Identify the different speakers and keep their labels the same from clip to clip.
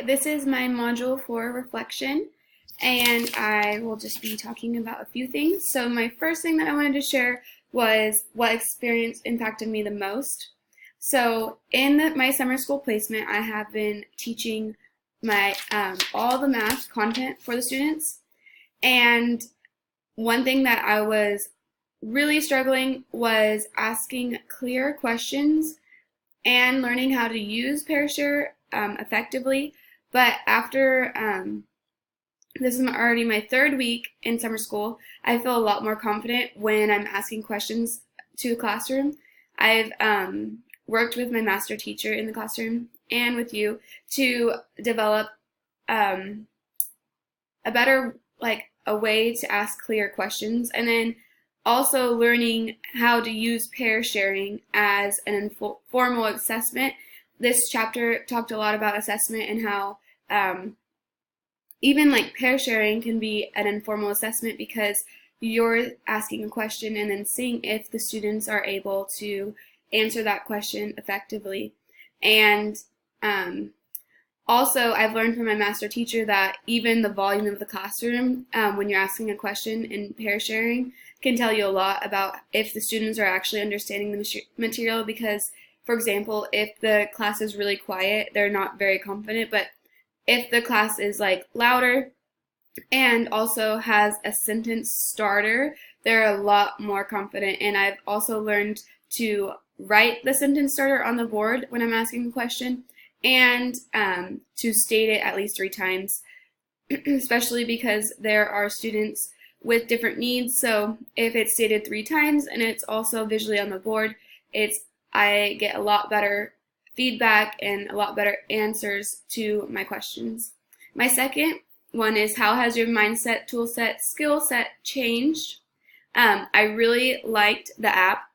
Speaker 1: this is my module for reflection, and I will just be talking about a few things. So my first thing that I wanted to share was what experience impacted me the most. So in my summer school placement, I have been teaching my all the math content for the students, and one thing that I was really struggling was asking clear questions and learning how to use PearShare effectively. But after this is already my third week in summer school, I feel a lot more confident when I'm asking questions to the classroom. I've worked with my master teacher in the classroom and with you to develop a better, a way to ask clear questions, and then also learning how to use pair sharing as an informal assessment. This chapter talked a lot about assessment and how even pair sharing can be an informal assessment because you're asking a question and then seeing if the students are able to answer that question effectively. And also, I've learned from my master teacher that even the volume of the classroom, when you're asking a question in pair sharing, can tell you a lot about if the students are actually understanding the material. Because, for example, if the class is really quiet, they're not very confident. But if the class is louder and also has a sentence starter, they're a lot more confident. And I've also learned to write the sentence starter on the board when I'm asking a question, and to state it at least 3 times, especially because there are students with different needs. So if it's stated 3 times and it's also visually on the board, I get a lot better feedback and a lot better answers to my questions. My second one is, how has your mindset, tool set, skill set changed? I really liked the app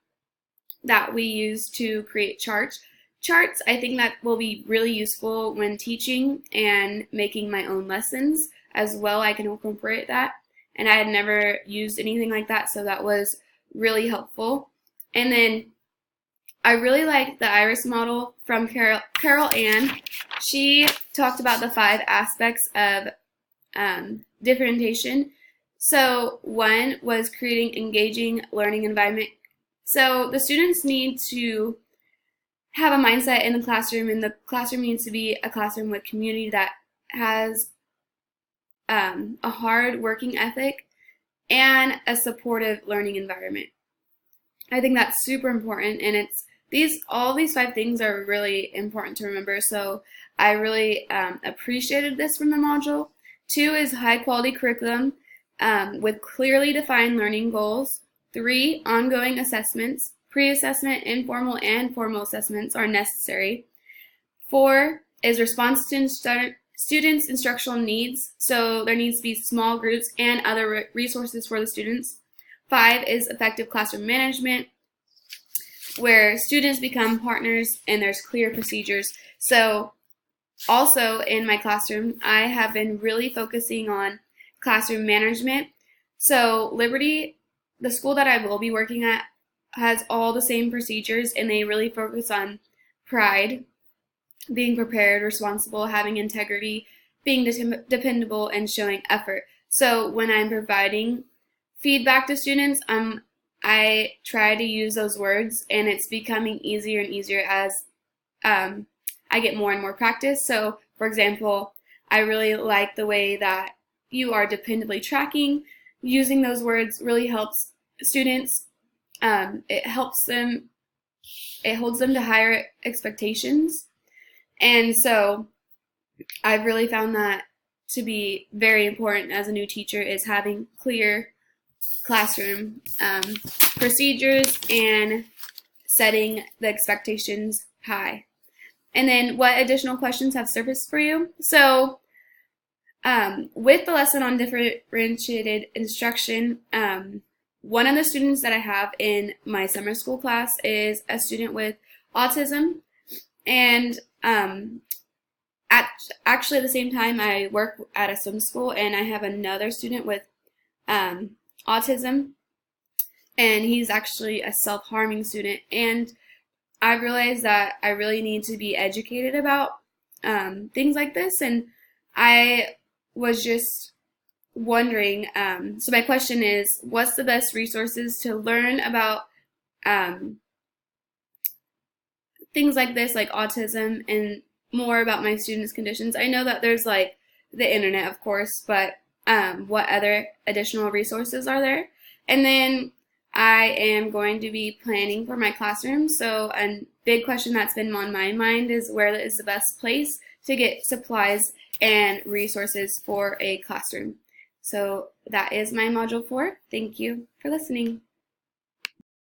Speaker 1: that we use to create charts. I think that will be really useful when teaching and making my own lessons as well. I can incorporate that, and I had never used anything like that, so that was really helpful. And then I really liked the IRIS model from Carol Ann. She talked about the 5 aspects of differentiation. So one was creating engaging learning environment. So the students need to have a mindset in the classroom, and the classroom needs to be a classroom with community that has a hard working ethic and a supportive learning environment. I think that's super important, and all these 5 things are really important to remember. So I really appreciated this from the module. 2 is high quality curriculum with clearly defined learning goals. 3, ongoing assessments. Pre-assessment, informal, and formal assessments are necessary. 4 is response to students' instructional needs. So there needs to be small groups and other resources for the students. 5 is effective classroom management, where students become partners and there's clear procedures. So also in my classroom, I have been really focusing on classroom management. So Liberty, the school that I will be working at, has all the same procedures, and they really focus on pride, being prepared, responsible, having integrity, being dependable, and showing effort. So when I'm providing feedback to students, I try to use those words, and it's becoming easier and easier as I get more and more practice. So, for example, I really like the way that you are dependably tracking. Using those words really helps students. It holds them to higher expectations. And so I've really found that to be very important as a new teacher, is having clear classroom procedures and setting the expectations high. And then, what additional questions have surfaced for you? So with the lesson on differentiated instruction, one of the students that I have in my summer school class is a student with autism, and actually at the same time I work at a swim school, and I have another student with autism, and he's actually a self-harming student. And I realized that I really need to be educated about things like this, and I was just wondering, so my question is, what's the best resources to learn about um, things like this, like autism, and more about my students' conditions? I know that there's like the internet, of course, but what other additional resources are there? And then I am going to be planning for my classroom. So a big question that's been on my mind is, where is the best place to get supplies and resources for a classroom? So that is my module 4. Thank you for listening.